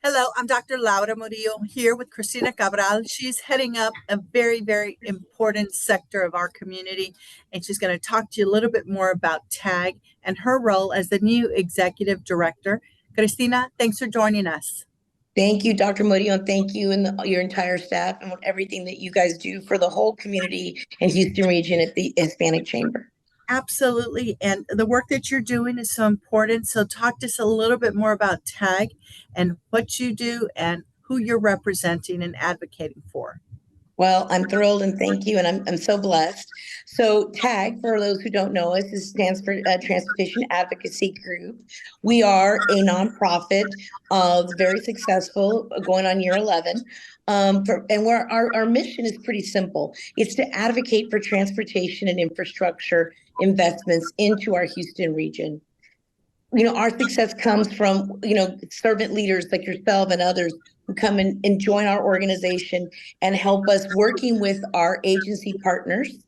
Hello, I'm Dr. Laura Murillo here with Christina Cabral. She's heading up a very, very important sector of our community, and she's going to talk to you a little bit more about TAG and her role as the new executive director. Christina, thanks for joining us. Thank you, Dr. Murillo, and thank you and your entire staff and everything that you guys do for the whole community in Houston region at the Hispanic Chamber. Absolutely. And the work that you're doing is so important. So talk to us a little bit more about TAG and what you do and who you're representing and advocating for. Well, I'm thrilled and thank you, and I'm so blessed. So, TAG, for those who don't know us, stands for Transportation Advocacy Group. We are a nonprofit, very successful, going on year 11. And where our mission is pretty simple. It's to advocate for transportation and infrastructure investments into our Houston region. Our success comes from, servant leaders like yourself and others who come and join our organization and help us working with our agency partners,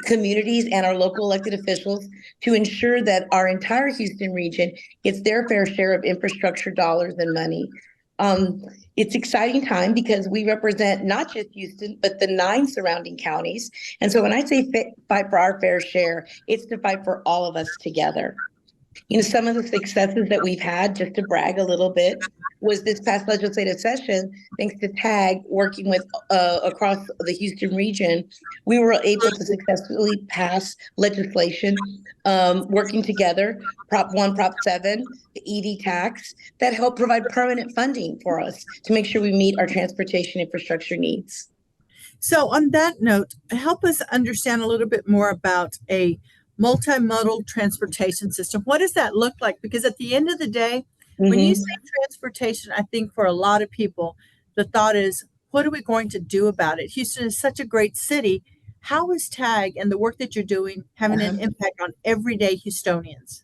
communities, and our local elected officials to ensure that our entire Houston region gets their fair share of infrastructure dollars and money. It's exciting time because we represent not just Houston, but the 9 surrounding counties. And so when I say fight for our fair share, it's to fight for all of us together. Some of the successes that we've had, just to brag a little bit, was this past legislative session, thanks to TAG working with across the Houston region, we were able to successfully pass legislation, working together, Prop 1, Prop 7, the EV tax, that helped provide permanent funding for us to make sure we meet our transportation infrastructure needs. So on that note, help us understand a little bit more about a multimodal transportation system. What does that look like? Because at the end of the day, when you say transportation, I think for a lot of people, the thought is, what are we going to do about it? Houston is such a great city. How is TAG and the work that you're doing having an impact on everyday Houstonians?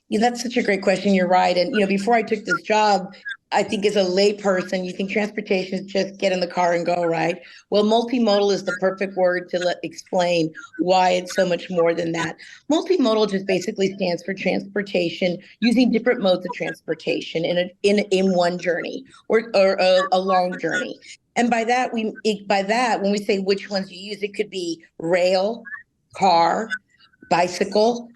Yeah, that's such a great question. You're right. And, before I took this job, I think as a lay person, you think transportation is just get in the car and go, right? Well, multimodal is the perfect word to explain why it's so much more than that. Multimodal just basically stands for transportation using different modes of transportation in one journey or a long journey. And by that, when we say which ones you use, it could be rail, car, bicycle,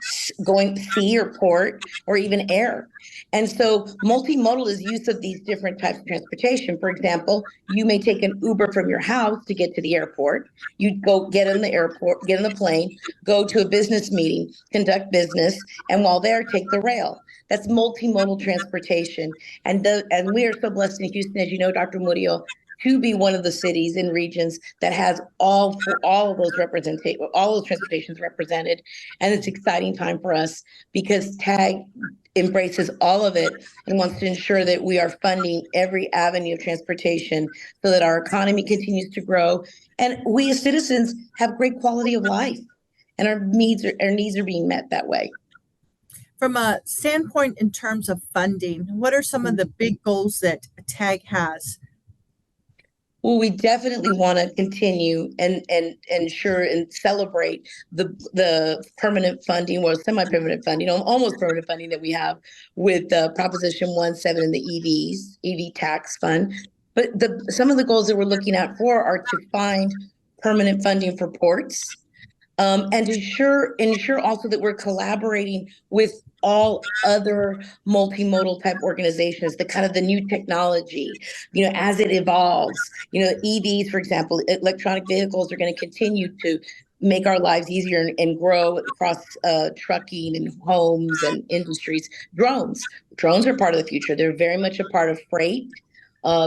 going sea or port, or even air. And so multimodal is use of these different types of transportation. For example, you may take an Uber from your house to get to the airport. You go get in the airport, get in the plane, go to a business meeting, conduct business, and while there, take the rail. That's multimodal transportation. And we are so blessed in Houston, as you know, Dr. Murillo, to be one of the cities and regions that has all of those transportations represented. And it's an exciting time for us because TAG embraces all of it and wants to ensure that we are funding every avenue of transportation so that our economy continues to grow and we as citizens have great quality of life and our needs are being met that way. From a standpoint in terms of funding, what are some of the big goals that TAG has? Well, we definitely want to continue and ensure and celebrate the permanent funding, well, semi-permanent funding, almost permanent funding that we have with Proposition 1.7 and the EV tax fund. But some of the goals that we're looking at are to find permanent funding for ports, and ensure also that we're collaborating with all other multimodal type organizations, the new technology, as it evolves. EVs, for example, electronic vehicles are going to continue to make our lives easier and grow across trucking and homes and industries. Drones are part of the future. They're very much a part of freight.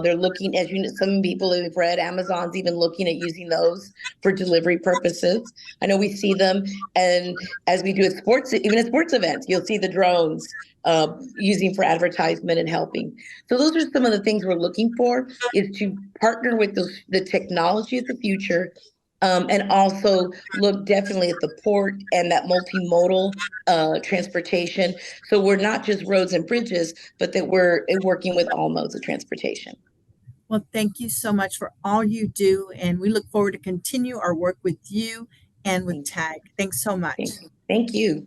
They're looking, as some people have read, Amazon's even looking at using those for delivery purposes. I know we see them, and as we do at sports, even at sports events, you'll see the drones using for advertisement and helping. So those are some of the things we're looking for, is to partner with the technology of the future, and also look definitely at the port and that multimodal transportation. So we're not just roads and bridges, but that we're working with all modes of transportation. Well, thank you so much for all you do. And we look forward to continue our work with you and with TAG. Thanks so much. Thank you.